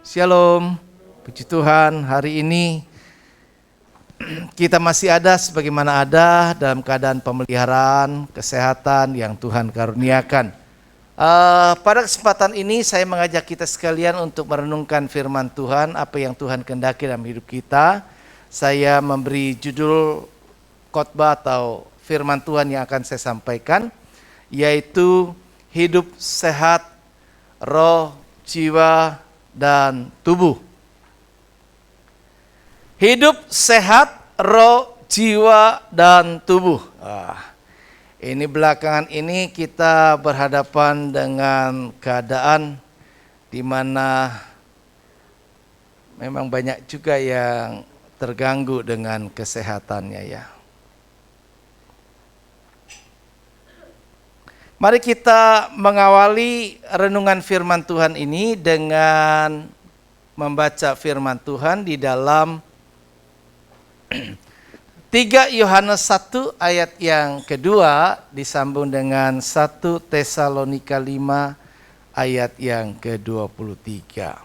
Shalom, puji Tuhan, hari ini kita masih ada sebagaimana ada dalam keadaan pemeliharaan, kesehatan yang Tuhan karuniakan. Pada kesempatan ini saya mengajak kita sekalian untuk merenungkan firman Tuhan, apa yang Tuhan kehendaki dalam hidup kita. Saya memberi judul khotbah atau firman Tuhan yang akan saya sampaikan, yaitu hidup sehat, roh, jiwa, dan tubuh. Hidup sehat, roh, jiwa, dan tubuh. Ini belakangan ini kita berhadapan dengan keadaan di mana memang banyak juga yang terganggu dengan kesehatannya ya. Mari kita mengawali renungan firman Tuhan ini dengan membaca firman Tuhan di dalam 3 Yohanes 1 ayat yang kedua disambung dengan 1 Tesalonika 5 ayat yang ke-23.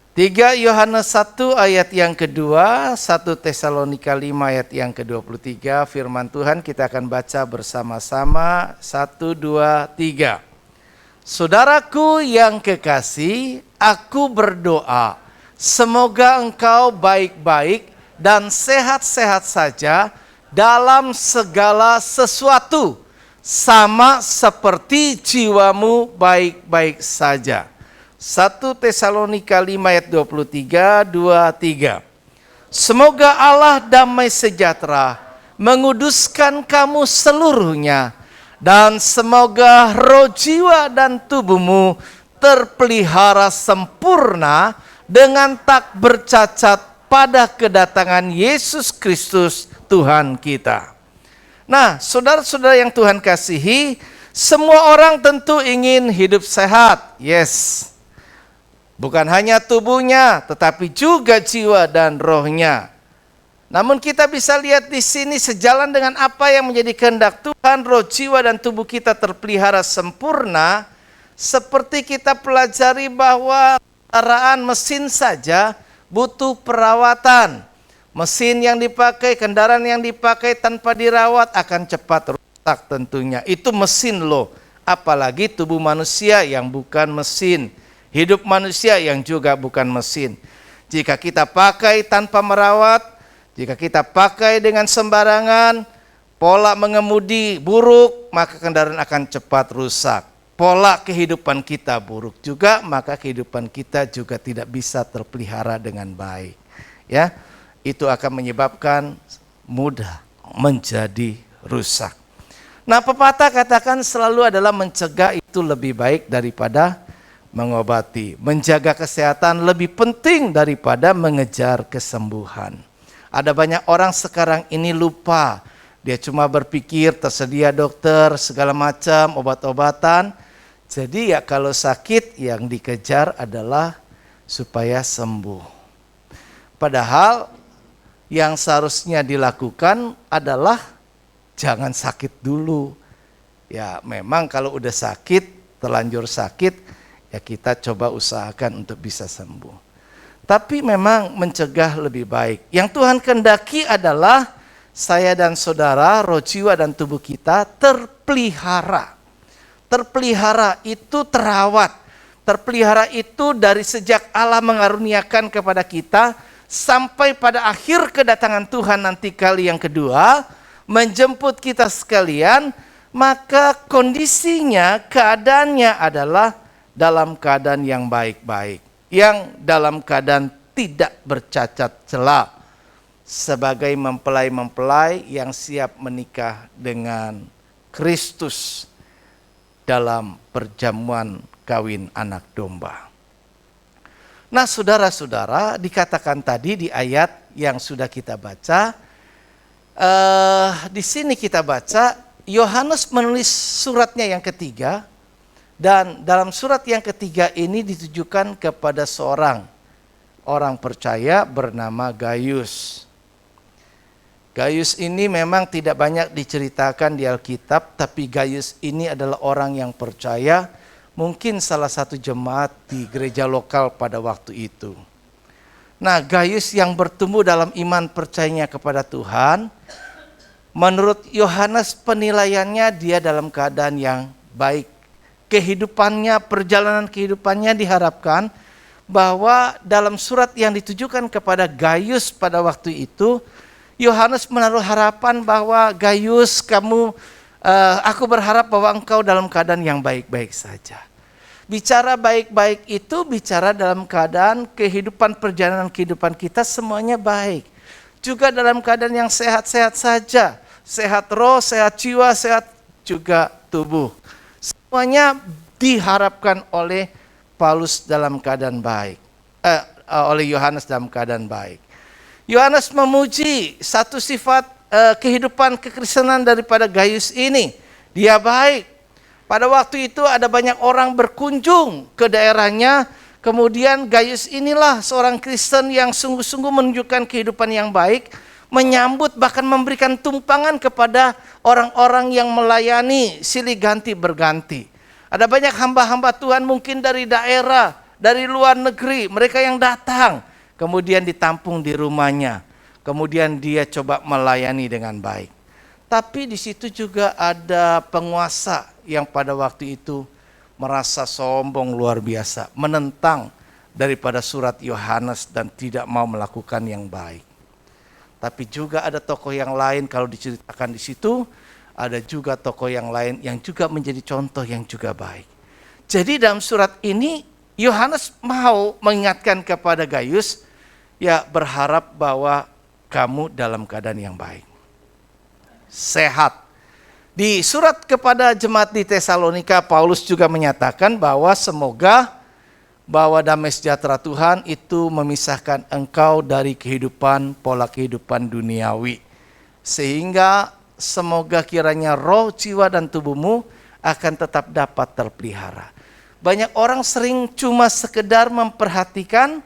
3 Yohanes 1 ayat yang kedua, 1 Tesalonika 5 ayat yang ke-23, firman Tuhan kita akan baca bersama-sama. 1, 2, 3. Saudaraku yang kekasih, aku berdoa, semoga engkau baik-baik dan sehat-sehat saja dalam segala sesuatu, sama seperti jiwamu baik-baik saja. 1 Tesalonika 5 ayat 23, 23. Semoga Allah damai sejahtera menguduskan kamu seluruhnya, dan semoga roh, jiwa, dan tubuhmu terpelihara sempurna dengan tak bercacat pada kedatangan Yesus Kristus Tuhan kita. Nah, saudara-saudara yang Tuhan kasihi, semua orang tentu ingin hidup sehat. Yes. Bukan hanya tubuhnya, tetapi juga jiwa dan rohnya. Namun kita bisa lihat di sini sejalan dengan apa yang menjadi kehendak Tuhan, roh, jiwa, dan tubuh kita terpelihara sempurna. Seperti kita pelajari bahwa kendaraan mesin saja butuh perawatan. Mesin yang dipakai, kendaraan yang dipakai tanpa dirawat akan cepat rusak tentunya. Itu mesin loh, apalagi tubuh manusia yang bukan mesin. Hidup manusia yang juga bukan mesin. Jika kita pakai tanpa merawat, jika kita pakai dengan sembarangan, pola mengemudi buruk, maka kendaraan akan cepat rusak. Pola kehidupan kita buruk juga, maka kehidupan kita juga tidak bisa terpelihara dengan baik. Ya, itu akan menyebabkan mudah menjadi rusak. Nah, pepatah katakan selalu adalah mencegah itu lebih baik daripada mengobati. Menjaga kesehatan lebih penting daripada mengejar kesembuhan. Ada banyak orang sekarang ini lupa. Dia cuma berpikir tersedia dokter, segala macam, obat-obatan. Jadi ya kalau sakit yang dikejar adalah supaya sembuh. Padahal yang seharusnya dilakukan adalah jangan sakit dulu. Ya memang kalau udah sakit, terlanjur sakit, ya kita coba usahakan untuk bisa sembuh. Tapi memang mencegah lebih baik. Yang Tuhan kehendaki adalah saya dan saudara, roh, jiwa, dan tubuh kita terpelihara. Terpelihara itu terawat. Terpelihara itu dari sejak Allah mengaruniakan kepada kita sampai pada akhir kedatangan Tuhan nanti kali yang kedua menjemput kita sekalian, maka kondisinya, keadaannya adalah dalam keadaan yang baik-baik, yang dalam keadaan tidak bercacat celah, sebagai mempelai-mempelai yang siap menikah dengan Kristus dalam perjamuan kawin anak domba. Nah, saudara-saudara, dikatakan tadi di ayat yang sudah kita baca, di sini kita baca Yohanes menulis suratnya yang ketiga. Dan dalam surat yang ketiga ini ditujukan kepada seorang orang percaya bernama Gaius. Gaius ini memang tidak banyak diceritakan di Alkitab, tapi Gaius ini adalah orang yang percaya, Mungkin salah satu jemaat di gereja lokal pada waktu itu. Nah, Gaius yang bertumbuh dalam iman percayanya kepada Tuhan, menurut Yohanes penilaiannya dia dalam keadaan yang baik. Kehidupannya, perjalanan kehidupannya diharapkan bahwa dalam surat yang ditujukan kepada Gaius pada waktu itu, Yohanes menaruh harapan bahwa Gaius, aku berharap bahwa engkau dalam keadaan yang baik-baik saja. Bicara baik-baik itu bicara dalam keadaan kehidupan, perjalanan kehidupan kita semuanya baik. Juga dalam keadaan yang sehat-sehat saja. Sehat roh, sehat jiwa, sehat juga tubuh. Semuanya diharapkan oleh Paulus dalam keadaan baik. Oleh Yohanes dalam keadaan baik. Yohanes memuji satu sifat kehidupan kekristenan daripada Gaius ini. Dia baik. Pada waktu itu ada banyak orang berkunjung ke daerahnya. Kemudian Gaius inilah seorang Kristen yang sungguh-sungguh menunjukkan kehidupan yang baik. Menyambut bahkan memberikan tumpangan kepada orang-orang yang melayani silih ganti berganti. Ada banyak hamba-hamba Tuhan mungkin dari daerah, dari luar negeri. Mereka yang datang kemudian ditampung di rumahnya. Kemudian dia coba melayani dengan baik. Tapi di situ juga ada penguasa yang pada waktu itu merasa sombong luar biasa, menentang daripada surat Yohanes dan tidak mau melakukan yang baik. Tapi juga ada tokoh yang lain kalau diceritakan di situ, ada juga tokoh yang lain yang juga menjadi contoh yang juga baik. Jadi dalam surat ini Yohanes mau mengingatkan kepada Gaius, ya berharap bahwa kamu dalam keadaan yang baik. Sehat. Di surat kepada jemaat di Tesalonika, Paulus juga menyatakan bahwa semoga bahwa damai sejahtera Tuhan itu memisahkan engkau dari pola kehidupan duniawi. Sehingga semoga kiranya roh, jiwa dan tubuhmu akan tetap dapat terpelihara. Banyak orang sering cuma sekedar memperhatikan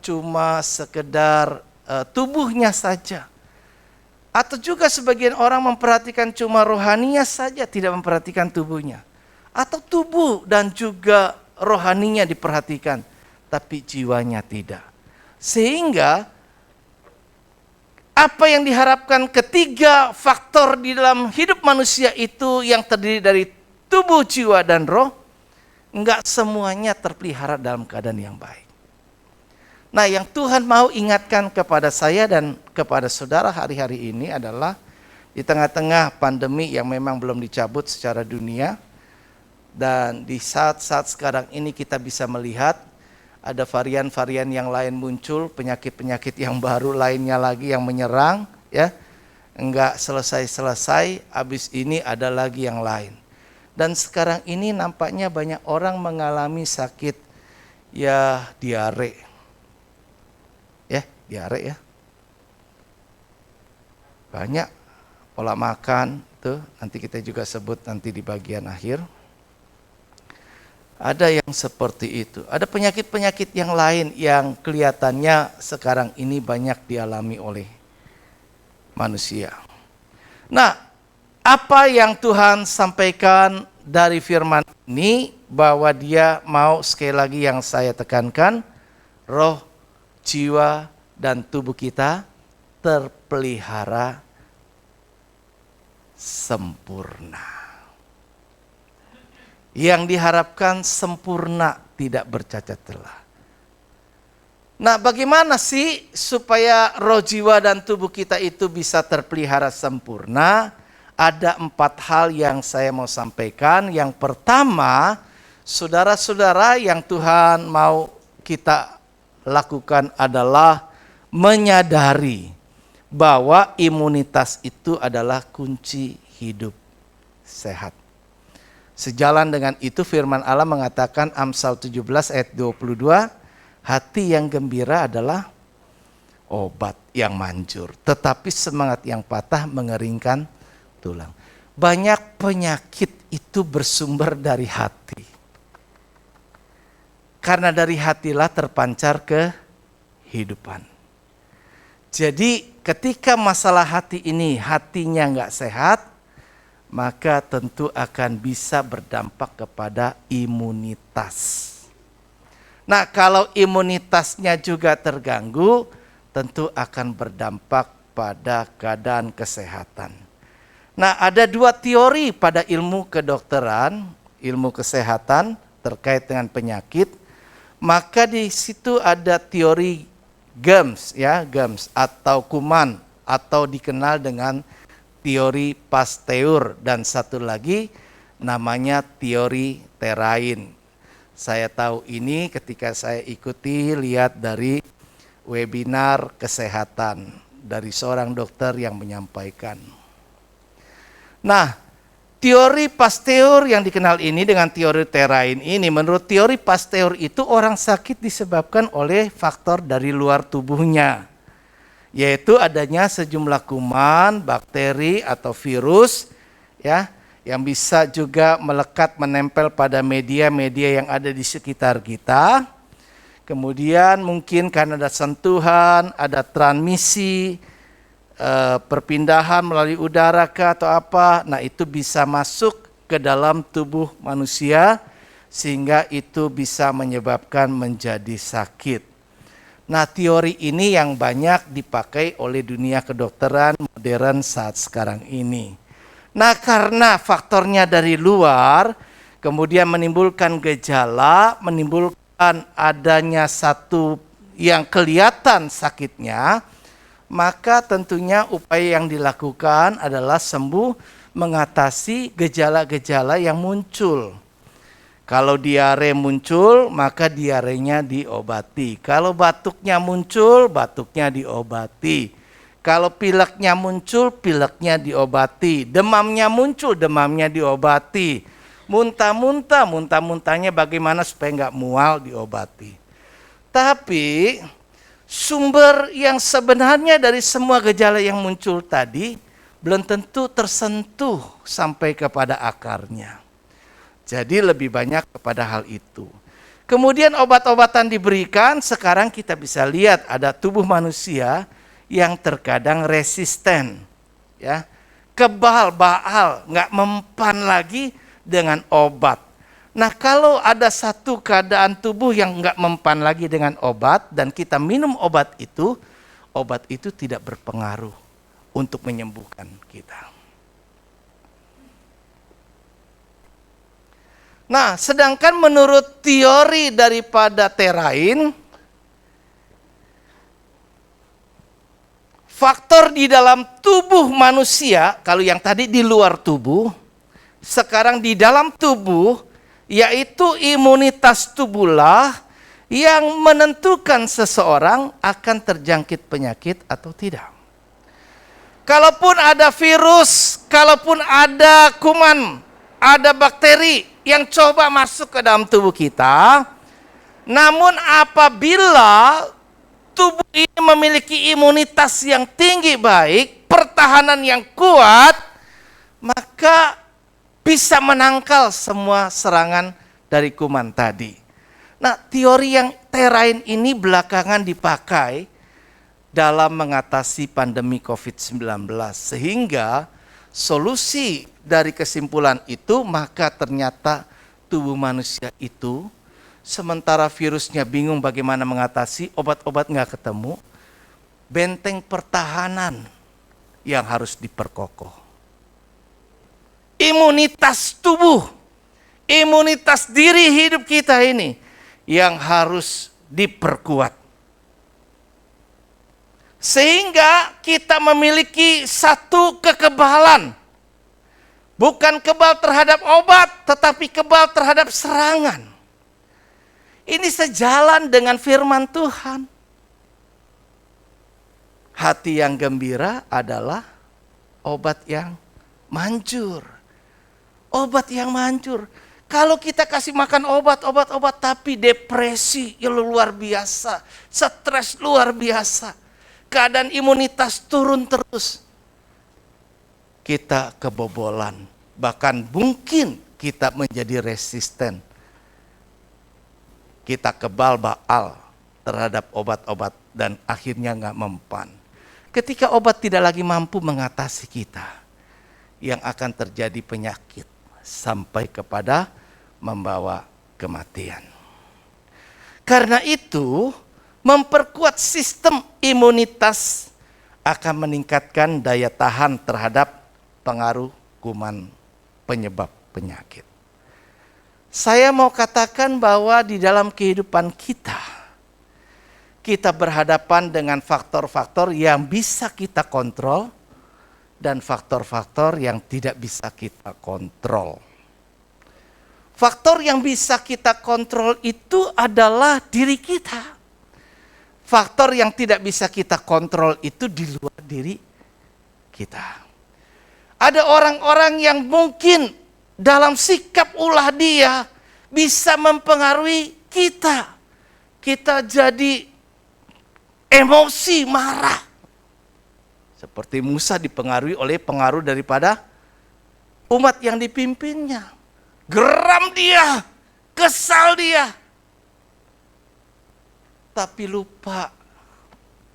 cuma sekedar tubuhnya saja. Atau juga sebagian orang memperhatikan cuma rohaninya saja, tidak memperhatikan tubuhnya. Atau tubuh dan juga rohaninya diperhatikan, tapi jiwanya tidak. Sehingga apa yang diharapkan ketiga faktor di dalam hidup manusia itu yang terdiri dari tubuh, jiwa, dan roh, enggak semuanya terpelihara dalam keadaan yang baik. Nah, yang Tuhan mau ingatkan kepada saya dan kepada saudara hari-hari ini adalah di tengah-tengah pandemi yang memang belum dicabut secara dunia, dan di saat-saat sekarang ini kita bisa melihat ada varian-varian yang lain muncul, penyakit-penyakit yang baru lainnya lagi yang menyerang, ya. Enggak selesai-selesai, habis ini ada lagi yang lain. Dan sekarang ini nampaknya banyak orang mengalami sakit ya diare. Diare ya. Banyak pola makan tuh, nanti kita juga sebut nanti di bagian akhir. Ada yang seperti itu. Ada penyakit-penyakit yang lain yang kelihatannya sekarang ini banyak dialami oleh manusia. Nah, apa yang Tuhan sampaikan dari firman ini, bahwa dia mau, sekali lagi yang saya tekankan, roh, jiwa, dan tubuh kita terpelihara sempurna. Yang diharapkan sempurna, tidak bercacat celah. Nah, bagaimana sih supaya roh, jiwa, dan tubuh kita itu bisa terpelihara sempurna? Ada 4 hal yang saya mau sampaikan. Yang pertama, saudara-saudara, yang Tuhan mau kita lakukan adalah menyadari bahwa imunitas itu adalah kunci hidup sehat. Sejalan dengan itu firman Allah mengatakan Amsal 17 ayat 22, hati yang gembira adalah obat yang manjur, tetapi semangat yang patah mengeringkan tulang. Banyak penyakit itu bersumber dari hati. Karena dari hatilah terpancar kehidupan. Jadi ketika masalah hati ini, hatinya nggak sehat, maka tentu akan bisa berdampak kepada imunitas. Nah, kalau imunitasnya juga terganggu, tentu akan berdampak pada keadaan kesehatan. Nah, ada dua teori pada ilmu kedokteran, ilmu kesehatan terkait dengan penyakit. Maka di situ ada teori germs, ya, germs atau kuman, atau dikenal dengan teori Pasteur, dan satu lagi namanya teori Terrain. Saya tahu ini ketika saya ikuti lihat dari webinar kesehatan dari seorang dokter yang menyampaikan. Nah, teori Pasteur yang dikenal ini dengan teori Terrain ini, menurut teori Pasteur itu orang sakit disebabkan oleh faktor dari luar tubuhnya, yaitu adanya sejumlah kuman, bakteri atau virus, ya, yang bisa juga melekat menempel pada media-media yang ada di sekitar kita. Kemudian mungkin karena ada sentuhan, ada transmisi, perpindahan melalui udara atau apa, nah itu bisa masuk ke dalam tubuh manusia sehingga itu bisa menyebabkan menjadi sakit. Nah, teori ini yang banyak dipakai oleh dunia kedokteran modern saat sekarang ini. Nah, karena faktornya dari luar, kemudian menimbulkan gejala, menimbulkan adanya satu yang kelihatan sakitnya, maka tentunya upaya yang dilakukan adalah sembuh mengatasi gejala-gejala yang muncul. Kalau diare muncul, maka diarenya diobati. Kalau batuknya muncul, batuknya diobati. Kalau pileknya muncul, pileknya diobati. Demamnya muncul, demamnya diobati. Muntah-muntah, muntah-muntahnya bagaimana supaya nggak mual, diobati. Tapi sumber yang sebenarnya dari semua gejala yang muncul tadi belum tentu tersentuh sampai kepada akarnya. Jadi lebih banyak kepada hal itu. Kemudian obat-obatan diberikan, sekarang kita bisa lihat ada tubuh manusia yang terkadang resisten, ya, kebal, baal, nggak mempan lagi dengan obat. Nah, kalau ada satu keadaan tubuh yang nggak mempan lagi dengan obat dan kita minum obat itu tidak berpengaruh untuk menyembuhkan kita. Nah, sedangkan menurut teori daripada Terrain, faktor di dalam tubuh manusia, kalau yang tadi di luar tubuh, sekarang di dalam tubuh, yaitu imunitas tubuhlah yang menentukan seseorang akan terjangkit penyakit atau tidak. Kalaupun ada virus, kalaupun ada kuman, ada bakteri yang coba masuk ke dalam tubuh kita, namun apabila tubuh ini memiliki imunitas yang tinggi baik, pertahanan yang kuat, maka bisa menangkal semua serangan dari kuman tadi. Nah, teori yang Terrain ini belakangan dipakai dalam mengatasi pandemi COVID-19. Sehingga solusi dari kesimpulan itu, maka ternyata tubuh manusia itu, sementara virusnya bingung bagaimana mengatasi, obat-obat nggak ketemu, benteng pertahanan yang harus diperkokoh. Imunitas tubuh, imunitas diri hidup kita ini yang harus diperkuat. Sehingga kita memiliki satu kekebalan. Bukan kebal terhadap obat, tetapi kebal terhadap serangan. Ini sejalan dengan firman Tuhan. Hati yang gembira adalah obat yang manjur. Obat yang manjur. Kalau kita kasih makan obat, tapi depresi yang luar biasa, stres luar biasa, keadaan imunitas turun terus, kita kebobolan. Bahkan mungkin kita menjadi resisten. Kita kebal baal terhadap obat-obat dan akhirnya nggak mempan. Ketika obat tidak lagi mampu mengatasi kita, yang akan terjadi penyakit sampai kepada membawa kematian. Karena itu, memperkuat sistem imunitas akan meningkatkan daya tahan terhadap pengaruh kuman penyebab penyakit. Saya mau katakan bahwa di dalam kehidupan kita berhadapan dengan faktor-faktor yang bisa kita kontrol dan faktor-faktor yang tidak bisa kita kontrol. Faktor yang bisa kita kontrol itu adalah diri kita. Faktor yang tidak bisa kita kontrol itu di luar diri kita. Ada orang-orang yang mungkin dalam sikap ulah dia bisa mempengaruhi kita. Kita jadi emosi, marah. Seperti Musa dipengaruhi oleh pengaruh daripada umat yang dipimpinnya. Geram dia, kesal dia. Tapi lupa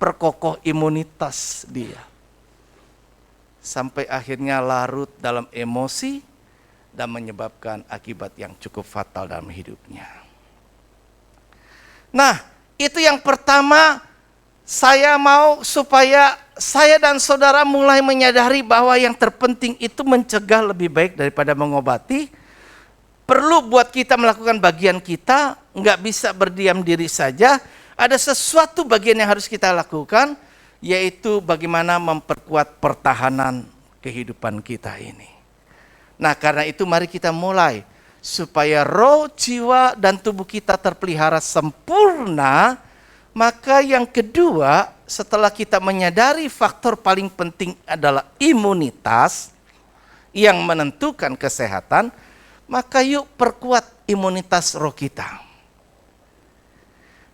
perkokoh imunitas dia. Sampai akhirnya larut dalam emosi dan menyebabkan akibat yang cukup fatal dalam hidupnya. Nah, itu yang pertama, saya mau supaya saya dan saudara mulai menyadari bahwa yang terpenting itu mencegah lebih baik daripada mengobati. Perlu buat kita melakukan bagian kita, nggak bisa berdiam diri saja. Ada sesuatu bagian yang harus kita lakukan, yaitu bagaimana memperkuat pertahanan kehidupan kita ini. Nah, karena itu mari kita mulai supaya roh, jiwa, dan tubuh kita terpelihara sempurna. Maka yang kedua, setelah kita menyadari faktor paling penting adalah imunitas yang menentukan kesehatan, maka yuk perkuat imunitas roh kita.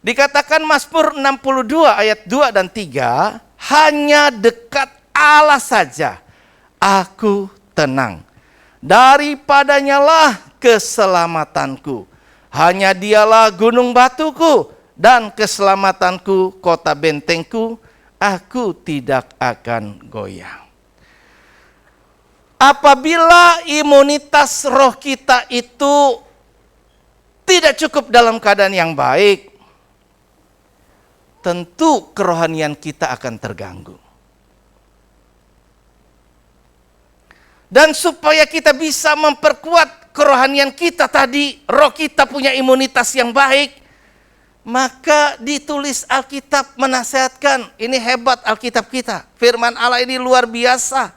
Dikatakan Mazmur 62 ayat 2 dan 3, hanya dekat Allah saja aku tenang. Daripadanya lah keselamatanku. Hanya dialah gunung batuku dan keselamatanku, kota bentengku. Aku tidak akan goyah. Apabila imunitas roh kita itu tidak cukup dalam keadaan yang baik, tentu kerohanian kita akan terganggu. Dan supaya kita bisa memperkuat kerohanian kita tadi, roh kita punya imunitas yang baik, maka ditulis Alkitab menasihatkan, ini hebat Alkitab kita. Firman Allah ini luar biasa.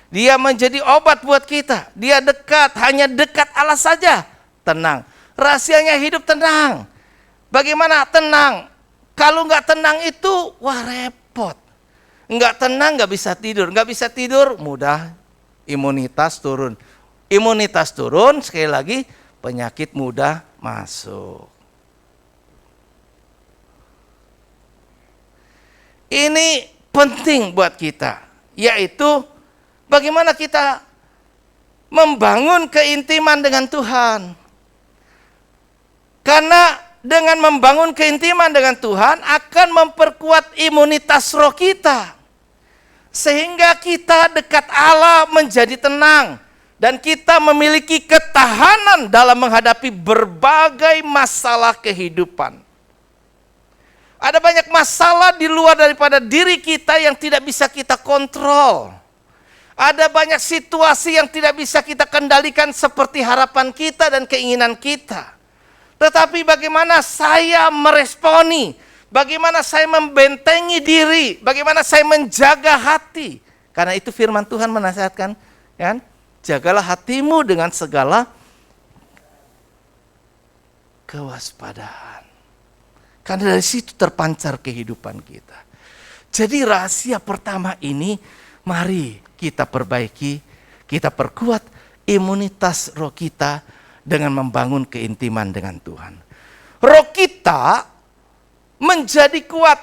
Dia menjadi obat buat kita. Dia dekat, hanya dekat Allah saja. Tenang. Rahasianya hidup tenang. Bagaimana tenang? Kalau nggak tenang itu, wah repot. Nggak tenang, nggak bisa tidur. Nggak bisa tidur, mudah imunitas turun. Imunitas turun, sekali lagi, penyakit mudah masuk. Ini penting buat kita, yaitu bagaimana kita membangun keintiman dengan Tuhan. Karena dengan membangun keintiman dengan Tuhan akan memperkuat imunitas roh kita. Sehingga kita dekat Allah menjadi tenang. Dan kita memiliki ketahanan dalam menghadapi berbagai masalah kehidupan. Ada banyak masalah di luar daripada diri kita yang tidak bisa kita kontrol. Ada banyak situasi yang tidak bisa kita kendalikan seperti harapan kita dan keinginan kita. Tetapi bagaimana saya meresponi, bagaimana saya membentengi diri, bagaimana saya menjaga hati. Karena itu firman Tuhan menasihatkan, kan? Jagalah hatimu dengan segala kewaspadaan. Karena dari situ terpancar kehidupan kita. Jadi rahasia pertama ini, mari kita perbaiki, kita perkuat imunitas roh kita dengan membangun keintiman dengan Tuhan. Roh kita menjadi kuat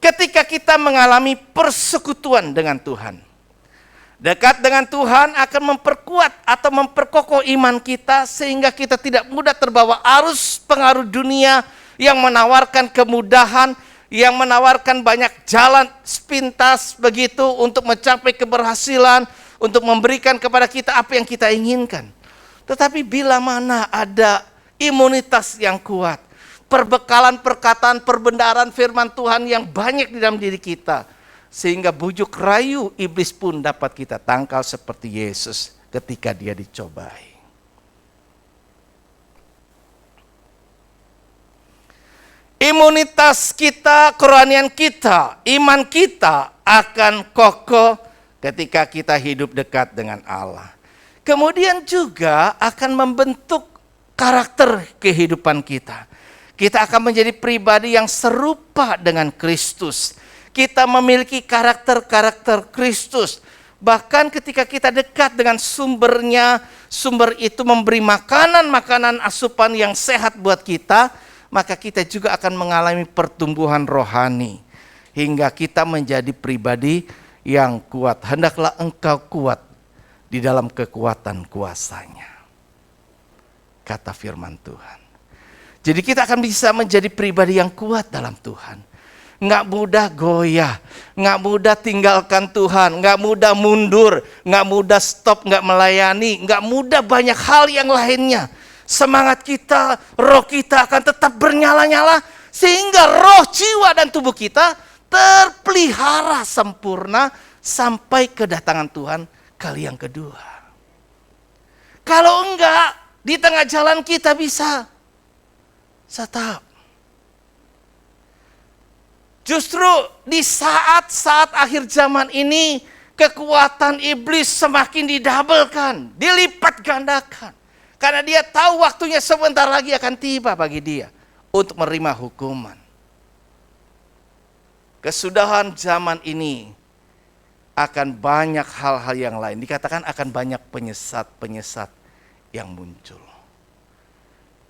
ketika kita mengalami persekutuan dengan Tuhan. Dekat dengan Tuhan akan memperkuat atau memperkokoh iman kita sehingga kita tidak mudah terbawa arus pengaruh dunia yang menawarkan kemudahan, yang menawarkan banyak jalan sepintas begitu untuk mencapai keberhasilan, untuk memberikan kepada kita apa yang kita inginkan. Tetapi bila mana ada imunitas yang kuat, perbekalan perkataan perbendaharaan firman Tuhan yang banyak di dalam diri kita, sehingga bujuk rayu iblis pun dapat kita tangkal seperti Yesus ketika dia dicobai. Imunitas kita, kerohanian kita, iman kita akan kokoh ketika kita hidup dekat dengan Allah. Kemudian juga akan membentuk karakter kehidupan kita. Kita akan menjadi pribadi yang serupa dengan Kristus. Kita memiliki karakter-karakter Kristus. Bahkan ketika kita dekat dengan sumbernya, sumber itu memberi makanan-makanan asupan yang sehat buat kita, maka kita juga akan mengalami pertumbuhan rohani. Hingga kita menjadi pribadi yang kuat. Hendaklah engkau kuat di dalam kekuatan kuasanya, kata firman Tuhan. Jadi kita akan bisa menjadi pribadi yang kuat dalam Tuhan. Nggak mudah goyah, nggak mudah tinggalkan Tuhan, nggak mudah mundur, nggak mudah stop, nggak melayani, nggak mudah banyak hal yang lainnya. Semangat kita, roh kita akan tetap bernyala-nyala sehingga roh, jiwa dan tubuh kita terpelihara sempurna sampai kedatangan Tuhan kali yang kedua. Kalau enggak, di tengah jalan kita bisa stop. Justru di saat-saat akhir zaman ini, kekuatan iblis semakin didabelkan, dilipat gandakan. Karena dia tahu waktunya sebentar lagi akan tiba bagi dia untuk menerima hukuman. Kesudahan zaman ini akan banyak hal-hal yang lain. Dikatakan akan banyak penyesat-penyesat yang muncul.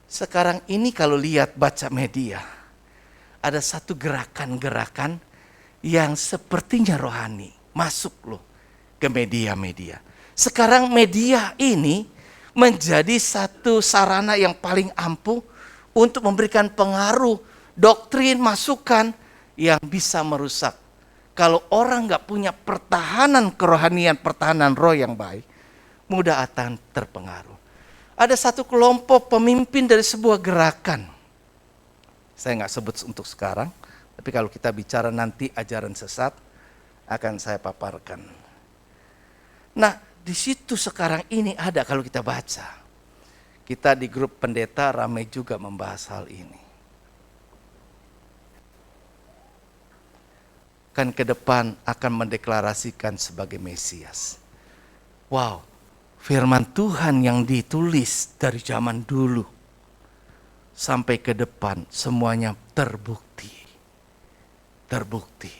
Sekarang ini kalau lihat baca media, ada satu gerakan-gerakan yang sepertinya rohani masuk loh ke media-media. Sekarang media ini menjadi satu sarana yang paling ampuh untuk memberikan pengaruh, doktrin, masukan yang bisa merusak. Kalau orang nggak punya pertahanan kerohanian, pertahanan roh yang baik, mudah akan terpengaruh. Ada satu kelompok pemimpin dari sebuah gerakan. Saya nggak sebut untuk sekarang, tapi kalau kita bicara nanti ajaran sesat, akan saya paparkan. Nah, di situ sekarang ini ada kalau kita baca. Kita di grup pendeta ramai juga membahas hal ini. Kan ke depan akan mendeklarasikan sebagai Mesias. Wow, firman Tuhan yang ditulis dari zaman dulu sampai ke depan semuanya terbukti. Terbukti.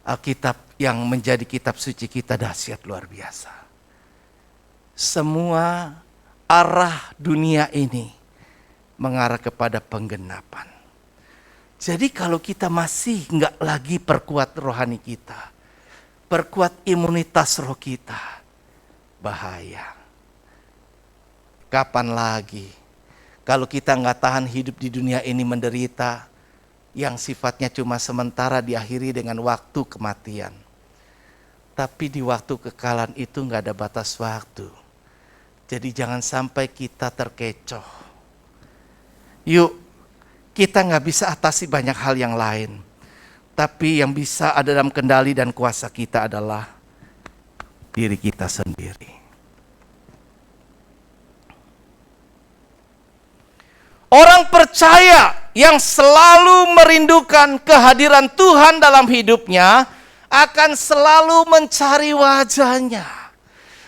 Alkitab yang menjadi kitab suci kita dahsyat luar biasa. Semua arah dunia ini mengarah kepada penggenapan. Jadi kalau kita masih nggak lagi perkuat rohani kita, perkuat imunitas roh kita, bahaya. Kapan lagi kalau kita nggak tahan hidup di dunia ini menderita, yang sifatnya cuma sementara diakhiri dengan waktu kematian. Tapi di waktu kekalan itu nggak ada batas waktu. Jadi jangan sampai kita terkecoh. Yuk, kita nggak bisa atasi banyak hal yang lain. Tapi yang bisa ada dalam kendali dan kuasa kita adalah diri kita sendiri. Orang percaya yang selalu merindukan kehadiran Tuhan dalam hidupnya akan selalu mencari wajahnya.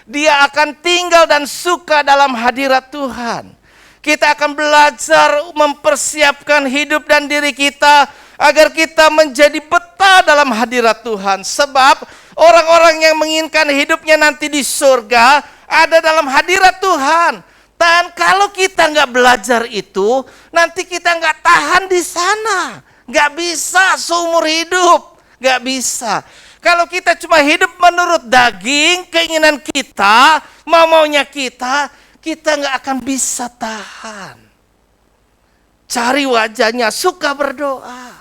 Dia akan tinggal dan suka dalam hadirat Tuhan. Kita akan belajar mempersiapkan hidup dan diri kita agar kita menjadi betah dalam hadirat Tuhan. Sebab orang-orang yang menginginkan hidupnya nanti di surga ada dalam hadirat Tuhan. Dan kalau kita nggak belajar itu, nanti kita nggak tahan di sana. Nggak bisa seumur hidup, nggak bisa. Kalau kita cuma hidup menurut daging, keinginan kita, maunya kita nggak akan bisa tahan. Cari wajahnya, suka berdoa.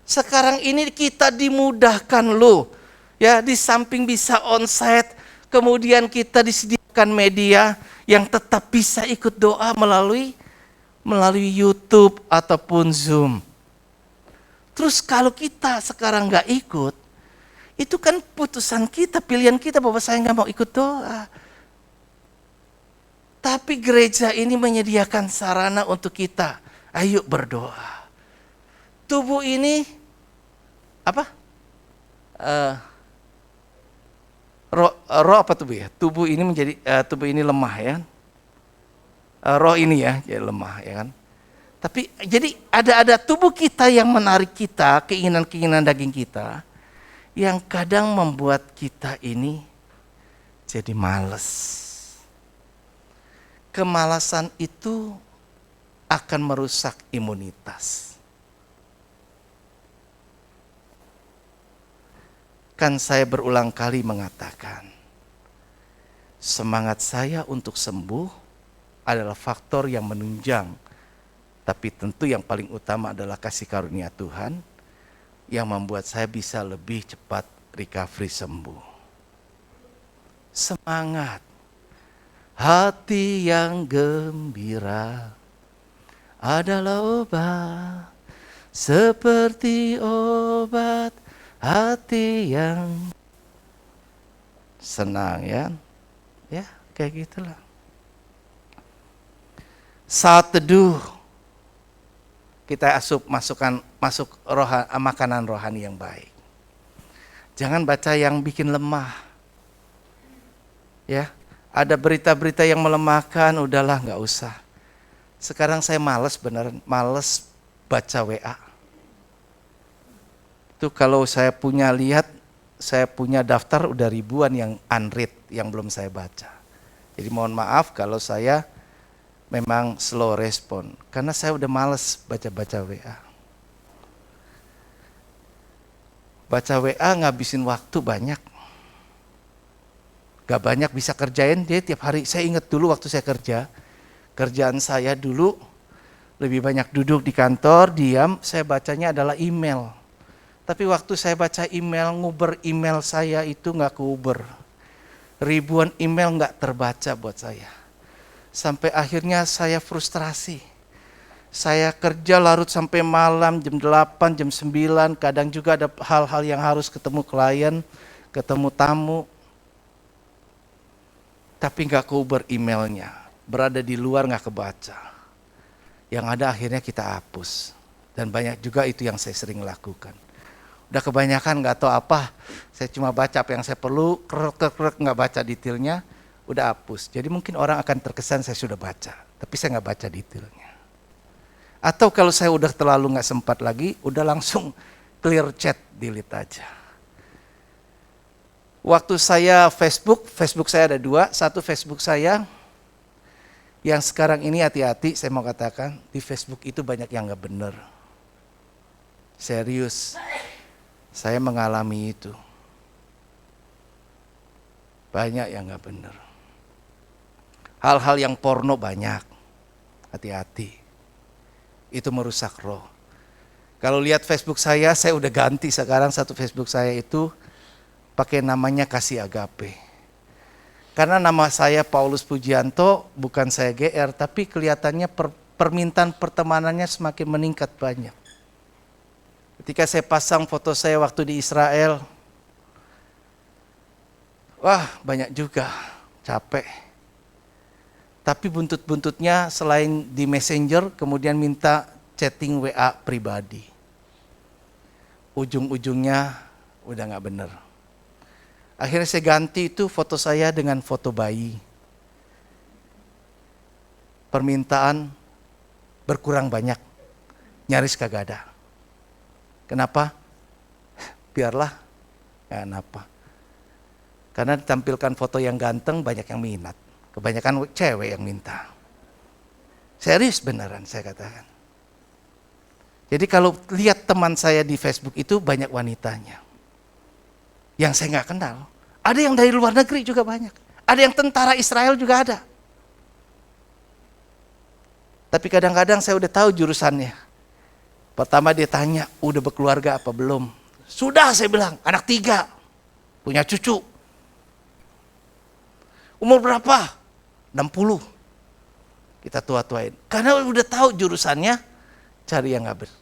Sekarang ini kita dimudahkan loh. Ya, di samping bisa onsite, kemudian kita disediakan media yang tetap bisa ikut doa melalui YouTube ataupun Zoom. Terus kalau kita sekarang nggak ikut, itu kan putusan kita, pilihan kita bahwa saya nggak mau ikut doa. Tapi gereja ini menyediakan sarana untuk kita. Ayo berdoa. Tubuh ini apa? Roh apa tubuh ya? Tubuh ini menjadi tubuh ini lemah ya. Roh ini ya, jadi lemah ya kan. Tapi jadi ada tubuh kita yang menarik kita, keinginan-keinginan daging kita, yang kadang membuat kita ini jadi malas. Kemalasan itu akan merusak imunitas. Kan saya berulang kali mengatakan, semangat saya untuk sembuh adalah faktor yang menunjang. Tapi tentu yang paling utama adalah kasih karunia Tuhan yang membuat saya bisa lebih cepat recovery sembuh. Semangat, hati yang gembira adalah obat, seperti obat hati yang senang ya. Ya, kayak gitulah. Saat teduh kita masuk makanan rohani yang baik. Jangan baca yang bikin lemah. Ya, ada berita-berita yang melemahkan, udahlah nggak usah. Sekarang saya malas baca WA. Itu kalau saya punya daftar udah ribuan yang unread yang belum saya baca. Jadi mohon maaf kalau saya memang slow respon, karena saya udah males baca-baca WA. Baca WA ngabisin waktu banyak. Gak banyak bisa kerjain, dia tiap hari. Saya ingat dulu waktu saya kerjaan saya dulu lebih banyak duduk di kantor, diam, saya bacanya adalah email. Tapi waktu saya baca email, nguber email saya itu gak keuber. Ribuan email gak terbaca buat saya. Sampai akhirnya saya frustrasi. Saya kerja larut sampai malam jam 8, jam 9. Kadang juga ada hal-hal yang harus ketemu klien, ketemu tamu. Tapi gak keuber emailnya. Berada di luar gak kebaca. Yang ada akhirnya kita hapus. Dan banyak juga itu yang saya sering lakukan. Udah kebanyakan gak tahu apa. Saya cuma baca apa yang saya perlu, krek gak baca detailnya. Udah hapus. Jadi mungkin orang akan terkesan saya sudah baca, tapi saya nggak baca detailnya. Atau kalau saya udah terlalu nggak sempat lagi, udah langsung clear chat, delete aja. Waktu saya Facebook saya ada 2. Satu Facebook saya yang sekarang ini hati-hati, saya mau katakan di Facebook itu banyak yang nggak benar. Serius, saya mengalami itu. Banyak yang nggak benar. Hal-hal yang porno banyak, hati-hati. Itu merusak roh. Kalau lihat Facebook saya udah ganti sekarang. Satu Facebook saya itu pakai namanya Kasih Agape. Karena nama saya Paulus Pujianto, bukan saya GR, tapi kelihatannya permintaan pertemanannya semakin meningkat banyak. Ketika saya pasang foto saya waktu di Israel, wah banyak juga, capek. Tapi buntut-buntutnya selain di Messenger, kemudian minta chatting WA pribadi. Ujung-ujungnya udah gak bener. Akhirnya saya ganti itu foto saya dengan foto bayi. Permintaan berkurang banyak, nyaris kagak ada. Kenapa? Biarlah, gak kenapa. Karena ditampilkan foto yang ganteng banyak yang minat. Kebanyakan cewek yang minta. Serius beneran saya katakan. Jadi kalau lihat teman saya di Facebook itu banyak wanitanya. Yang saya nggak kenal. Ada yang dari luar negeri juga banyak. Ada yang tentara Israel juga ada. Tapi kadang-kadang saya udah tahu jurusannya. Pertama dia tanya, udah berkeluarga apa belum? Sudah, saya bilang, anak 3. punya cucu. Umur berapa? 60. Kita tua-tuain. Karena udah tahu jurusannya, cari yang nggak benar.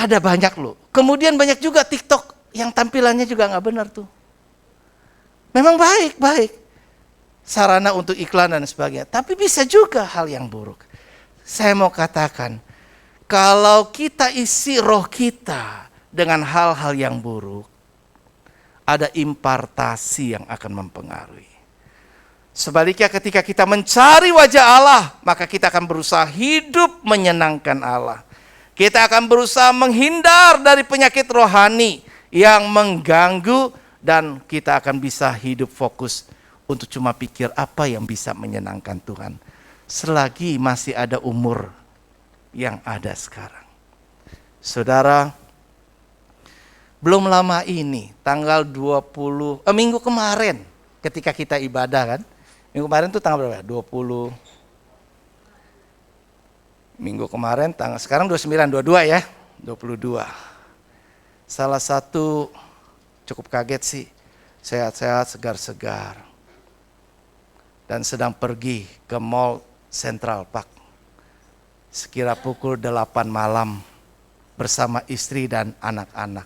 Ada banyak loh. Kemudian banyak juga TikTok yang tampilannya juga nggak benar tuh. Memang baik. Sarana untuk iklan dan sebagainya. Tapi bisa juga hal yang buruk. Saya mau katakan, kalau kita isi roh kita dengan hal-hal yang buruk, ada impartasi yang akan mempengaruhi. Sebaliknya ketika kita mencari wajah Allah, maka kita akan berusaha hidup menyenangkan Allah. Kita akan berusaha menghindar dari penyakit rohani yang mengganggu, dan kita akan bisa hidup fokus untuk cuma pikir apa yang bisa menyenangkan Tuhan. Selagi masih ada umur yang ada sekarang. Saudara, belum lama ini, tanggal 20, minggu kemarin ketika kita ibadah kan. Minggu kemarin tuh tanggal berapa? 20. Minggu kemarin sekarang 29, 22 ya. 22. Salah satu cukup kaget sih. Sehat-sehat, segar-segar. Dan sedang pergi ke Mall Central Park. Sekira pukul 8 malam bersama istri dan anak-anak.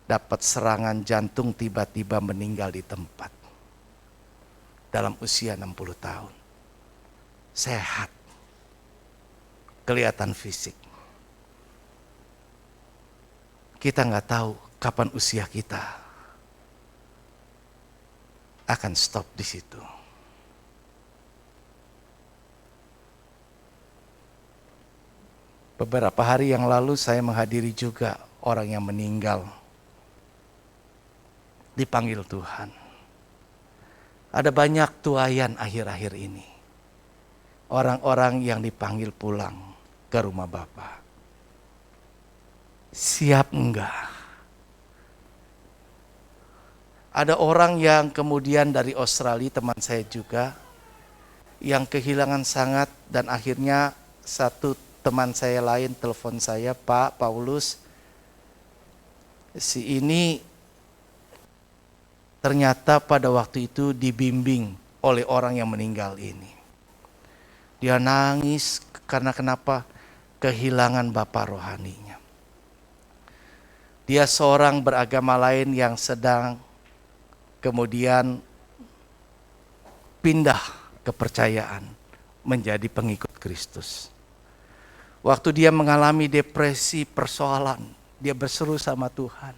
Dapat serangan jantung, tiba-tiba meninggal di tempat. Dalam usia 60 tahun. Sehat. Kelihatan fisik. Kita nggak tahu kapan usia kita akan stop di situ. Beberapa hari yang lalu saya menghadiri juga orang yang meninggal. Dipanggil Tuhan. Ada banyak tuayan akhir-akhir ini. Orang-orang yang dipanggil pulang ke rumah Bapa. Siap enggak? Ada orang yang kemudian dari Australia, teman saya juga, yang kehilangan sangat, dan akhirnya satu teman saya lain telepon saya, Pak Paulus, si ini ternyata pada waktu itu dibimbing oleh orang yang meninggal ini. Dia nangis karena kenapa? Kehilangan bapak rohaninya. Dia seorang beragama lain yang sedang kemudian pindah kepercayaan menjadi pengikut Kristus. Waktu dia mengalami depresi, persoalan, dia berseru sama Tuhan.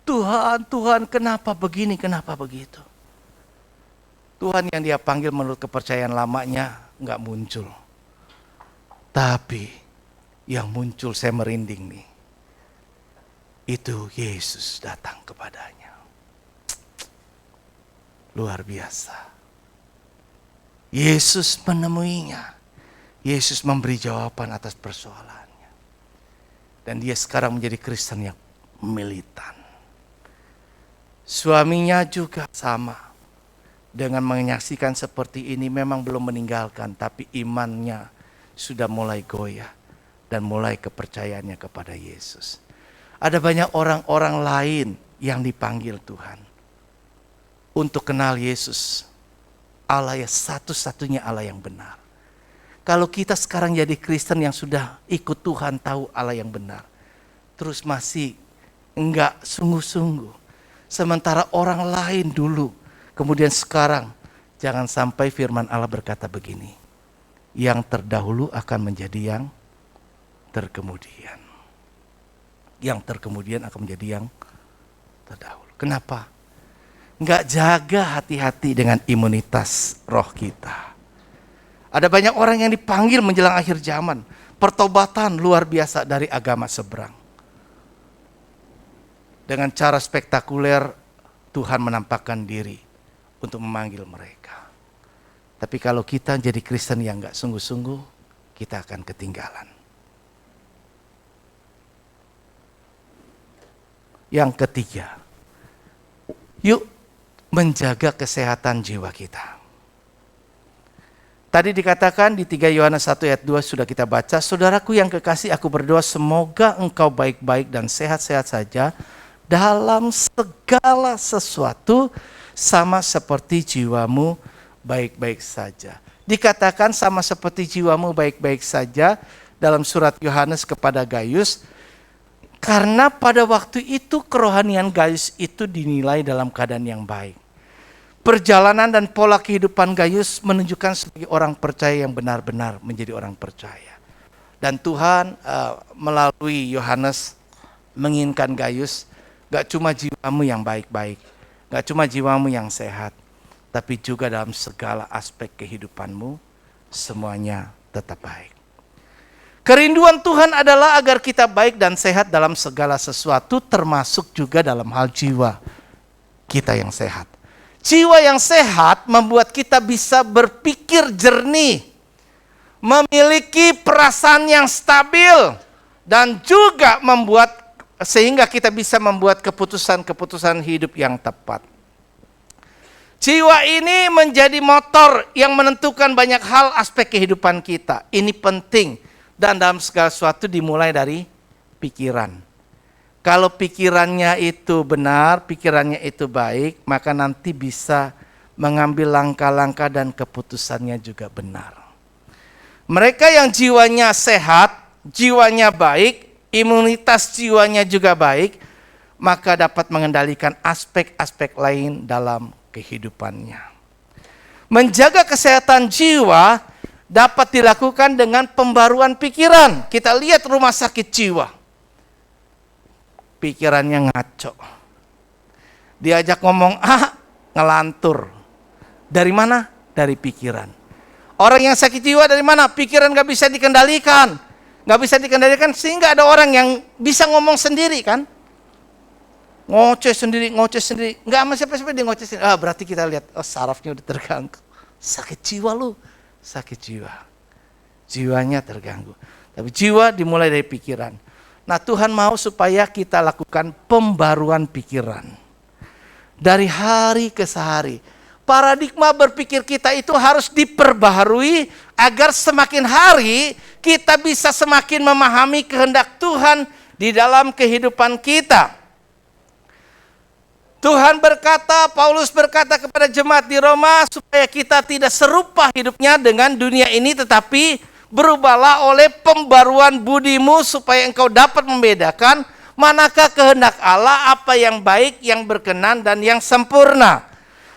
Tuhan, kenapa begini, kenapa begitu? Tuhan yang dia panggil menurut kepercayaan lamanya nggak muncul. Tapi yang muncul, saya merinding nih. Itu Yesus datang kepadanya. Luar biasa. Yesus menemuinya. Yesus memberi jawaban atas persoalannya. Dan dia sekarang menjadi Kristen yang militan. Suaminya juga sama. Dengan menyaksikan seperti ini memang belum meninggalkan, tapi imannya sudah mulai goyah dan mulai kepercayaannya kepada Yesus. Ada banyak orang-orang lain yang dipanggil Tuhan untuk kenal Yesus, Allah yang satu-satunya Allah yang benar. Kalau kita sekarang jadi Kristen yang sudah ikut Tuhan, tahu Allah yang benar, terus masih enggak sungguh-sungguh, sementara orang lain dulu, kemudian sekarang, jangan sampai firman Allah berkata begini, yang terdahulu akan menjadi yang terkemudian. Yang terkemudian akan menjadi yang terdahulu. Kenapa? Enggak jaga hati-hati dengan imunitas roh kita. Ada banyak orang yang dipanggil menjelang akhir zaman. Pertobatan luar biasa dari agama seberang. Dengan cara spektakuler Tuhan menampakkan diri untuk memanggil mereka. Tapi kalau kita jadi Kristen yang enggak sungguh-sungguh, kita akan ketinggalan. Yang ketiga, yuk menjaga kesehatan jiwa kita. Tadi dikatakan di 3 Yohanes 1 ayat 2 sudah kita baca, saudaraku yang kekasih, aku berdoa semoga engkau baik-baik dan sehat-sehat saja dalam segala sesuatu sama seperti jiwamu baik-baik saja. Dikatakan sama seperti jiwamu baik-baik saja dalam surat Yohanes kepada Gaius, karena pada waktu itu kerohanian Gaius itu dinilai dalam keadaan yang baik. Perjalanan dan pola kehidupan Gaius menunjukkan sebagai orang percaya yang benar-benar menjadi orang percaya. Dan Tuhan melalui Yohanes menginginkan Gaius, gak cuma jiwamu yang baik-baik, gak cuma jiwamu yang sehat, tapi juga dalam segala aspek kehidupanmu, semuanya tetap baik. Kerinduan Tuhan adalah agar kita baik dan sehat dalam segala sesuatu, termasuk juga dalam hal jiwa kita yang sehat. Jiwa yang sehat membuat kita bisa berpikir jernih, memiliki perasaan yang stabil, dan juga sehingga kita bisa membuat keputusan-keputusan hidup yang tepat. Jiwa ini menjadi motor yang menentukan banyak hal aspek kehidupan kita. Ini penting, dan dalam segala sesuatu dimulai dari pikiran. Kalau pikirannya itu benar, pikirannya itu baik, maka nanti bisa mengambil langkah-langkah dan keputusannya juga benar. Mereka yang jiwanya sehat, jiwanya baik, imunitas jiwanya juga baik, maka dapat mengendalikan aspek-aspek lain dalam kehidupannya. Menjaga kesehatan jiwa dapat dilakukan dengan pembaruan pikiran. Kita lihat rumah sakit jiwa. Pikirannya ngaco. Diajak ngomong ngelantur. Dari mana? Dari pikiran. Orang yang sakit jiwa dari mana? Pikiran gak bisa dikendalikan. Gak bisa dikendalikan sehingga ada orang yang bisa ngomong sendiri kan. Ngoceh sendiri. Gak sama siapa-siapa dia ngoceh sendiri. Berarti kita lihat, sarafnya udah terganggu. Sakit jiwa lu. Sakit jiwa. Jiwanya terganggu. Tapi jiwa dimulai dari pikiran. Nah, Tuhan mau supaya kita lakukan pembaruan pikiran. Dari hari ke hari. Paradigma berpikir kita itu harus diperbaharui agar semakin hari kita bisa semakin memahami kehendak Tuhan di dalam kehidupan kita. Tuhan berkata, Paulus berkata kepada jemaat di Roma supaya kita tidak serupa hidupnya dengan dunia ini, tetapi berubahlah oleh pembaruan budimu supaya engkau dapat membedakan manakah kehendak Allah, apa yang baik, yang berkenan, dan yang sempurna.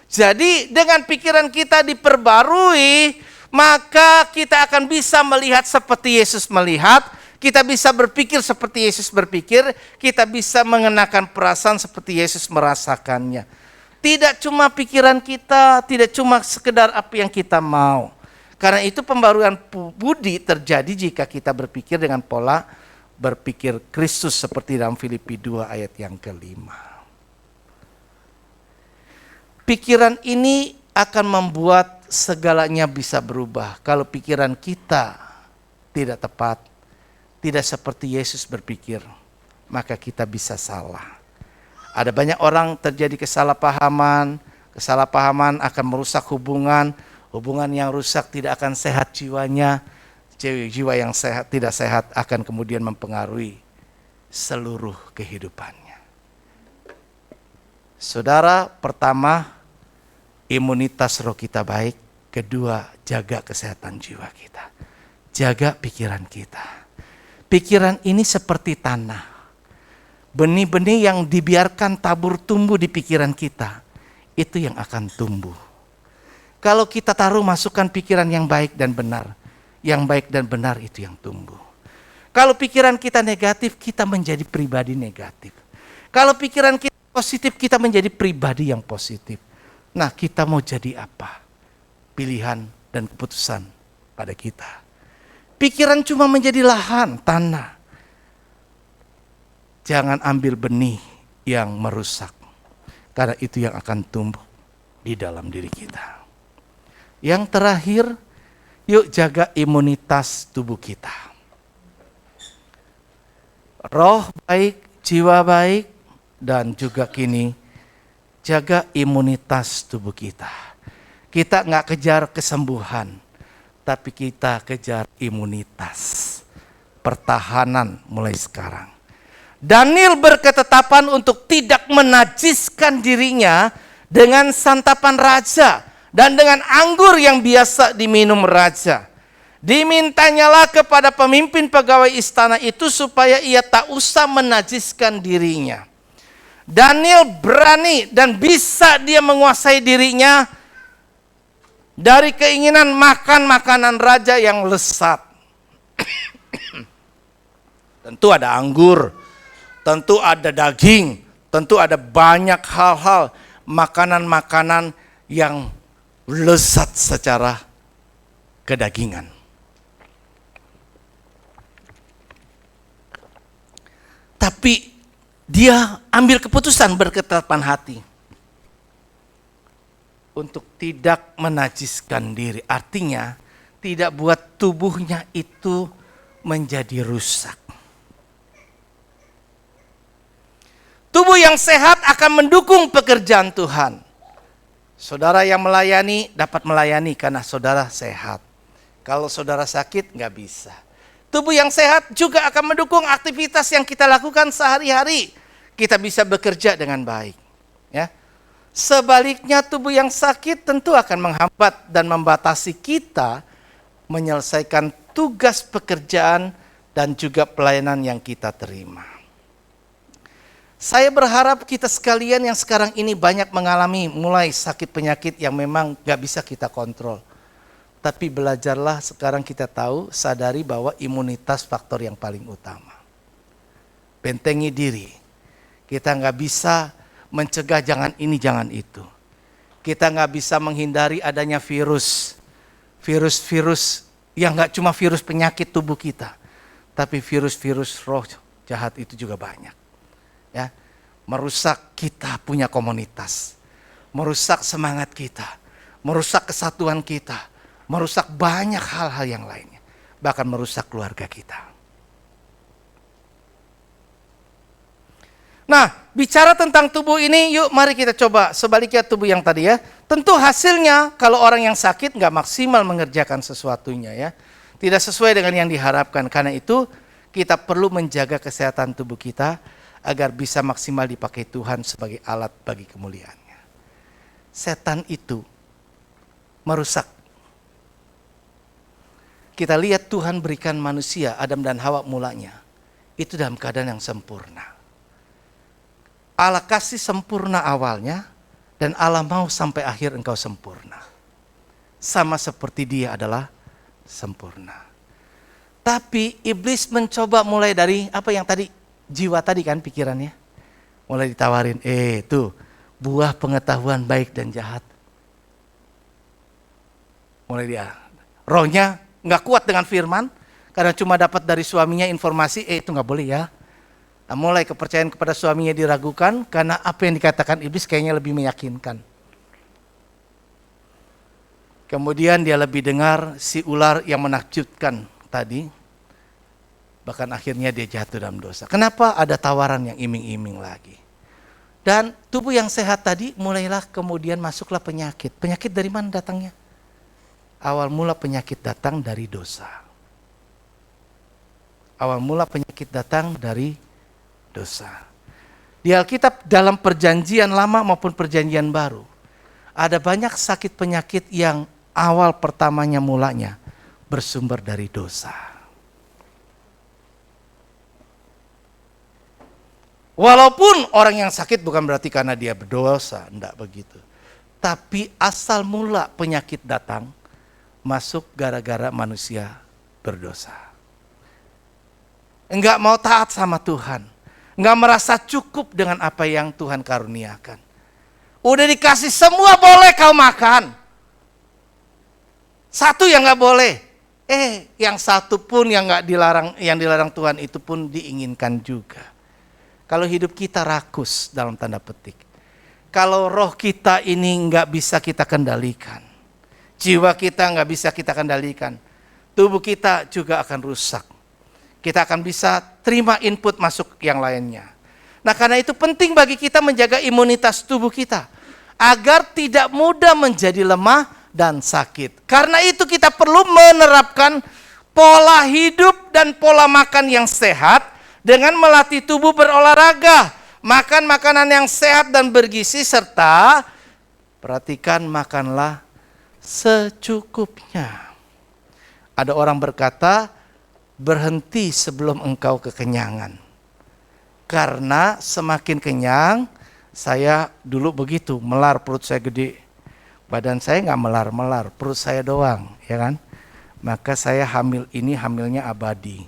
Jadi dengan pikiran kita diperbarui, maka kita akan bisa melihat seperti Yesus melihat, kita bisa berpikir seperti Yesus berpikir, kita bisa mengenakan perasaan seperti Yesus merasakannya. Tidak cuma pikiran kita, tidak cuma sekedar apa yang kita mau. Karena itu pembaruan budi terjadi jika kita berpikir dengan pola berpikir Kristus seperti dalam Filipi 2 ayat yang ke-5. Pikiran ini akan membuat segalanya bisa berubah. Kalau pikiran kita tidak tepat, tidak seperti Yesus berpikir, maka kita bisa salah. Ada banyak orang terjadi kesalahpahaman akan merusak hubungan yang rusak tidak akan sehat jiwanya, jiwa yang sehat tidak sehat akan kemudian mempengaruhi seluruh kehidupannya. Saudara, pertama, imunitas roh kita baik. Kedua, jaga kesehatan jiwa kita. Jaga pikiran kita. Pikiran ini seperti tanah. Benih-benih yang dibiarkan tabur tumbuh di pikiran kita, itu yang akan tumbuh. Kalau kita taruh masukkan pikiran yang baik dan benar, yang baik dan benar itu yang tumbuh. Kalau pikiran kita negatif, kita menjadi pribadi negatif. Kalau pikiran kita positif, kita menjadi pribadi yang positif. Nah, kita mau jadi apa? Pilihan dan keputusan pada kita. Pikiran cuma menjadi lahan, tanah. Jangan ambil benih yang merusak. Karena itu yang akan tumbuh di dalam diri kita. Yang terakhir, yuk jaga imunitas tubuh kita. Roh baik, jiwa baik, dan juga kini jaga imunitas tubuh kita. Kita nggak kejar kesembuhan, tapi kita kejar imunitas. Pertahanan mulai sekarang. Daniel berketetapan untuk tidak menajiskan dirinya dengan santapan raja dan dengan anggur yang biasa diminum raja. Dimintanyalah kepada pemimpin pegawai istana itu supaya ia tak usah menajiskan dirinya. Daniel berani dan bisa dia menguasai dirinya dari keinginan makan makanan raja yang lezat. Tentu ada anggur, tentu ada daging, tentu ada banyak hal-hal, makanan-makanan yang lezat secara kedagingan. Tapi dia ambil keputusan berketetapan hati untuk tidak menajiskan diri. Artinya tidak buat tubuhnya itu menjadi rusak. Tubuh yang sehat akan mendukung pekerjaan Tuhan. Saudara yang melayani dapat melayani karena saudara sehat. Kalau saudara sakit nggak bisa. Tubuh yang sehat juga akan mendukung aktivitas yang kita lakukan sehari-hari. Kita bisa bekerja dengan baik. Ya. Sebaliknya tubuh yang sakit tentu akan menghambat dan membatasi kita menyelesaikan tugas pekerjaan dan juga pelayanan yang kita terima. Saya berharap kita sekalian yang sekarang ini banyak mengalami mulai sakit penyakit yang memang gak bisa kita kontrol. Tapi belajarlah sekarang kita tahu, sadari bahwa imunitas faktor yang paling utama. Bentengi diri. Kita gak bisa mencegah jangan ini jangan itu. Kita gak bisa menghindari adanya virus. Virus-virus yang gak cuma virus penyakit tubuh kita. Tapi virus-virus roh jahat itu juga banyak. Ya, merusak kita punya komunitas, merusak semangat kita, merusak kesatuan kita, merusak banyak hal-hal yang lainnya, bahkan merusak keluarga kita. Nah, bicara tentang tubuh ini, yuk mari kita coba sebaliknya tubuh yang tadi ya. Tentu hasilnya kalau orang yang sakit nggak maksimal mengerjakan sesuatunya ya, tidak sesuai dengan yang diharapkan. Karena itu kita perlu menjaga kesehatan tubuh kita agar bisa maksimal dipakai Tuhan sebagai alat bagi kemuliaannya. Setan itu merusak. Kita lihat Tuhan berikan manusia, Adam dan Hawa mulanya, itu dalam keadaan yang sempurna. Allah kasih sempurna awalnya, dan Allah mau sampai akhir engkau sempurna. Sama seperti Dia adalah sempurna. Tapi iblis mencoba mulai dari apa yang tadi, jiwa tadi kan pikirannya. Mulai ditawarin, tuh buah pengetahuan baik dan jahat. Mulai dia, rohnya gak kuat dengan firman, karena cuma dapat dari suaminya informasi, itu gak boleh ya. Nah, mulai kepercayaan kepada suaminya diragukan, karena apa yang dikatakan iblis kayaknya lebih meyakinkan. Kemudian dia lebih dengar si ular yang menakjubkan tadi, bahkan akhirnya dia jatuh dalam dosa. Kenapa? Ada tawaran yang iming-iming lagi. Dan tubuh yang sehat tadi mulailah kemudian masuklah penyakit. Penyakit dari mana datangnya? Awal mula penyakit datang dari dosa. Awal mula penyakit datang dari dosa. Di Alkitab dalam perjanjian lama maupun perjanjian baru, ada banyak sakit penyakit yang awal pertamanya mulanya bersumber dari dosa. Walaupun orang yang sakit bukan berarti karena dia berdosa, enggak begitu. Tapi asal mula penyakit datang, masuk gara-gara manusia berdosa. Enggak mau taat sama Tuhan. Enggak merasa cukup dengan apa yang Tuhan karuniakan. Udah dikasih semua boleh kau makan. Satu yang enggak boleh. Yang satu pun yang enggak dilarang, yang dilarang Tuhan itu pun diinginkan juga. Kalau hidup kita rakus dalam tanda petik. Kalau roh kita ini nggak bisa kita kendalikan. Jiwa kita nggak bisa kita kendalikan. Tubuh kita juga akan rusak. Kita akan bisa terima input masuk yang lainnya. Nah karena itu penting bagi kita menjaga imunitas tubuh kita. Agar tidak mudah menjadi lemah dan sakit. Karena itu kita perlu menerapkan pola hidup dan pola makan yang sehat. dengan melatih tubuh berolahraga, makan makanan yang sehat dan bergizi, serta perhatikan makanlah secukupnya. Ada orang berkata, berhenti sebelum engkau kekenyangan. Karena semakin kenyang, saya dulu begitu, melar, perut saya gede. Badan saya nggak melar-melar, perut saya doang, ya kan? Maka saya hamil ini hamilnya abadi.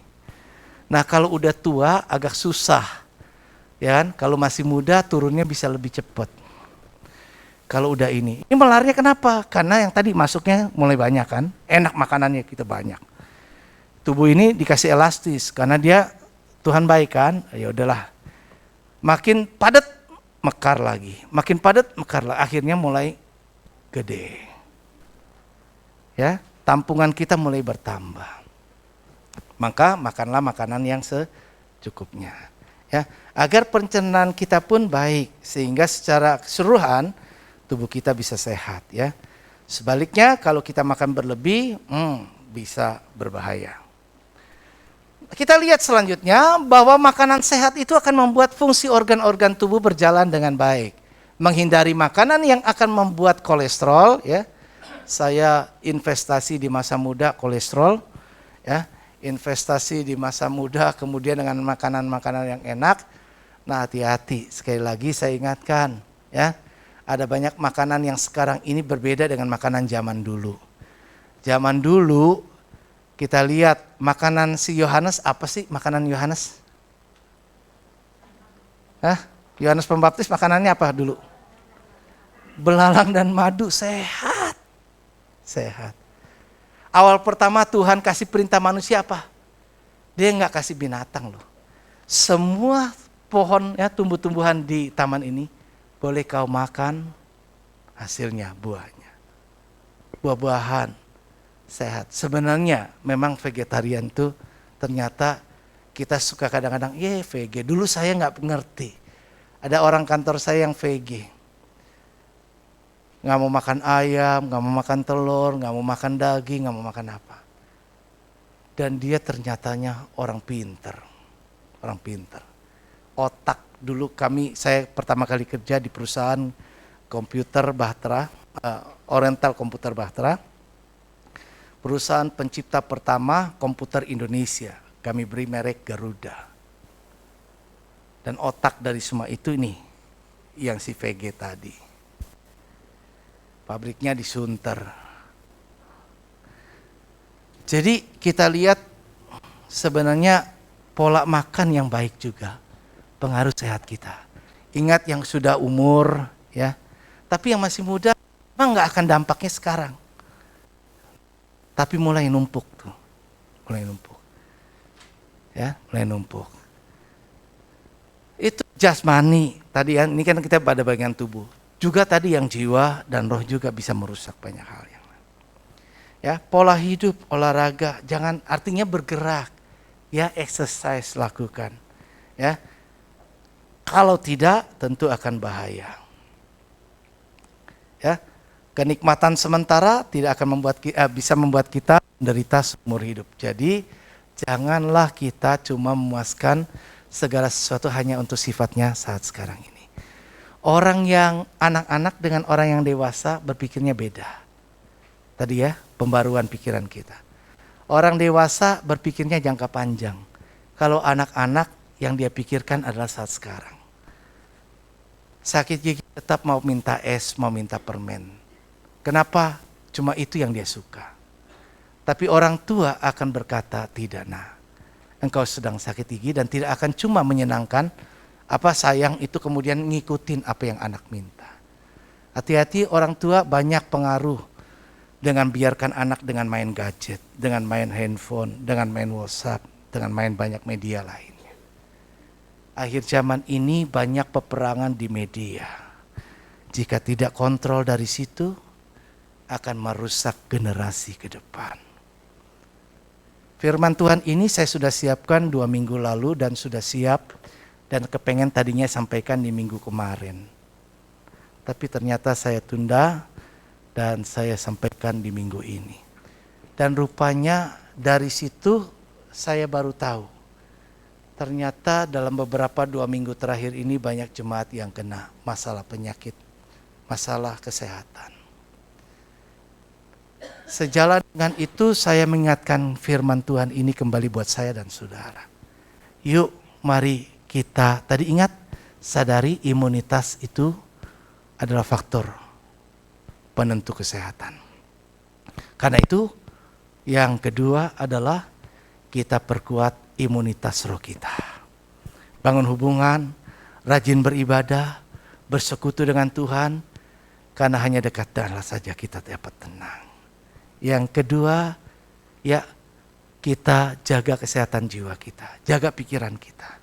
Nah kalau udah tua agak susah, ya kan? Kalau masih muda turunnya bisa lebih cepat. Kalau udah ini melarnya kenapa? Karena yang tadi masuknya mulai banyak kan, enak makanannya kita banyak. Tubuh ini dikasih elastis karena dia Tuhan baik kan, ya udahlah. Makin padat mekar lagi, makin padat mekar lagi, akhirnya mulai gede. Ya, tampungan kita mulai bertambah. Maka makanlah makanan yang secukupnya. Ya, agar pencernaan kita pun baik sehingga secara keseluruhan tubuh kita bisa sehat ya. Sebaliknya kalau kita makan berlebih, bisa berbahaya. Kita lihat selanjutnya bahwa makanan sehat itu akan membuat fungsi organ-organ tubuh berjalan dengan baik. Menghindari makanan yang akan membuat kolesterol ya. Saya investasi di masa muda kolesterol ya. Investasi di masa muda kemudian dengan makanan-makanan yang enak. Nah, hati-hati, sekali lagi saya ingatkan ya. Ada banyak makanan yang sekarang ini berbeda dengan makanan zaman dulu. Zaman dulu kita lihat makanan si Yohanes, apa sih makanan Yohanes? Yohanes Pembaptis makanannya apa dulu? Belalang dan madu, sehat. Sehat. Awal pertama Tuhan kasih perintah manusia apa? Dia nggak kasih binatang loh. Semua pohon ya tumbuh-tumbuhan di taman ini boleh kau makan hasilnya, buahnya. Buah-buahan sehat. Sebenarnya memang vegetarian tuh ternyata kita suka kadang-kadang, VG. Dulu saya nggak ngerti. Ada orang kantor saya yang VG. Nggak mau makan ayam, nggak mau makan telur, nggak mau makan daging, nggak mau makan apa. Dan dia ternyatanya orang pinter. Orang pinter. Otak. Dulu saya pertama kali kerja di perusahaan komputer Bahtera, Oriental Komputer Bahtera, perusahaan pencipta pertama komputer Indonesia. Kami beri merek Garuda. Dan otak dari semua itu nih, yang si VG tadi. Pabriknya di Sunter. Jadi kita lihat sebenarnya pola makan yang baik juga pengaruh sehat kita. Ingat yang sudah umur ya, tapi yang masih muda memang nggak akan dampaknya sekarang. Tapi mulai numpuk tuh, mulai numpuk. Ya, mulai numpuk. Itu jasmani tadi ya, ini kan kita pada bagian tubuh. Juga tadi yang jiwa dan roh juga bisa merusak banyak hal yang lain. Ya, pola hidup, olahraga, jangan artinya bergerak. Ya, exercise lakukan. Ya. Kalau tidak, tentu akan bahaya. Ya, kenikmatan sementara tidak akan bisa membuat kita menderita seumur hidup. Jadi, janganlah kita cuma memuaskan segala sesuatu hanya untuk sifatnya saat sekarang ini. Orang yang anak-anak dengan orang yang dewasa berpikirnya beda. Tadi ya, pembaruan pikiran kita. Orang dewasa berpikirnya jangka panjang. Kalau anak-anak yang dia pikirkan adalah saat sekarang. Sakit gigi tetap mau minta es, mau minta permen. Kenapa? Cuma itu yang dia suka. Tapi orang tua akan berkata, tidak nak, engkau sedang sakit gigi dan tidak akan cuma menyenangkan apa sayang itu kemudian ngikutin apa yang anak minta. Hati-hati, orang tua banyak pengaruh dengan biarkan anak dengan main gadget, dengan main handphone, dengan main WhatsApp, dengan main banyak media lainnya. Akhir zaman ini banyak peperangan di media. Jika tidak kontrol dari situ, akan merusak generasi ke depan. Firman Tuhan ini saya sudah siapkan 2 minggu lalu dan sudah siap dan kepengen tadinya sampaikan di minggu kemarin. Tapi ternyata saya tunda dan saya sampaikan di minggu ini. Dan rupanya dari situ saya baru tahu ternyata dalam beberapa 2 minggu terakhir ini banyak jemaat yang kena masalah penyakit, masalah kesehatan. Sejalan dengan itu saya mengingatkan firman Tuhan ini kembali buat saya dan saudara. Yuk mari kita, tadi ingat, sadari imunitas itu adalah faktor penentu kesehatan. Karena itu yang kedua adalah kita perkuat imunitas roh kita. Bangun hubungan, rajin beribadah, bersekutu dengan Tuhan, karena hanya dekat Allah saja kita dapat tenang. Yang kedua, ya kita jaga kesehatan jiwa kita, jaga pikiran kita.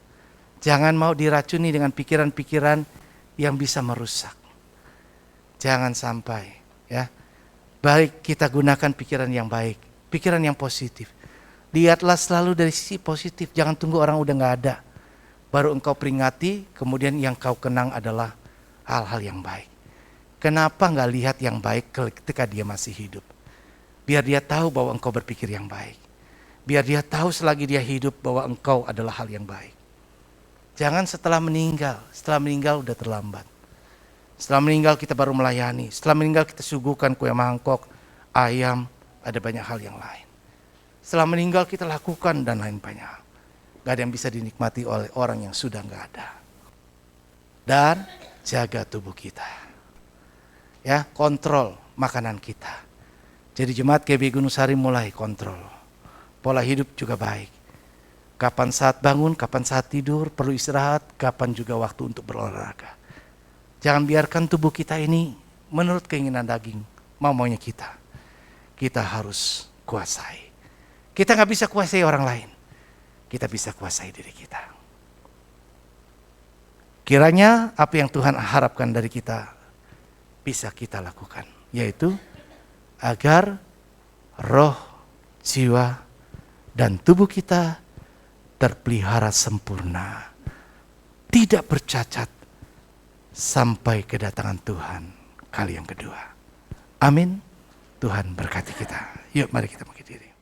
Jangan mau diracuni dengan pikiran-pikiran yang bisa merusak. Jangan sampai, ya. Baik kita gunakan pikiran yang baik, pikiran yang positif. Lihatlah selalu dari sisi positif, jangan tunggu orang udah gak ada. Baru engkau peringati, kemudian yang kau kenang adalah hal-hal yang baik. Kenapa gak lihat yang baik ketika dia masih hidup? Biar dia tahu bahwa engkau berpikir yang baik. Biar dia tahu selagi dia hidup bahwa engkau adalah hal yang baik. Jangan setelah meninggal udah terlambat. Setelah meninggal kita baru melayani. Setelah meninggal kita suguhkan kue mangkok, ayam, ada banyak hal yang lain. Setelah meninggal kita lakukan dan lain banyak. Gak ada yang bisa dinikmati oleh orang yang sudah gak ada. Dan jaga tubuh kita. Ya, kontrol makanan kita. Jadi jemaat GB Gunung Sari mulai kontrol. Pola hidup juga baik. Kapan saat bangun, kapan saat tidur, perlu istirahat, kapan juga waktu untuk berolahraga. Jangan biarkan tubuh kita ini menurut keinginan daging, maunya kita. Kita harus kuasai. Kita gak bisa kuasai orang lain. Kita bisa kuasai diri kita. Kiranya apa yang Tuhan harapkan dari kita bisa kita lakukan. Yaitu agar roh, jiwa, dan tubuh kita terpelihara sempurna. Tidak bercacat sampai kedatangan Tuhan kali yang kedua. Amin. Tuhan berkati kita. Yuk mari kita bangkit diri.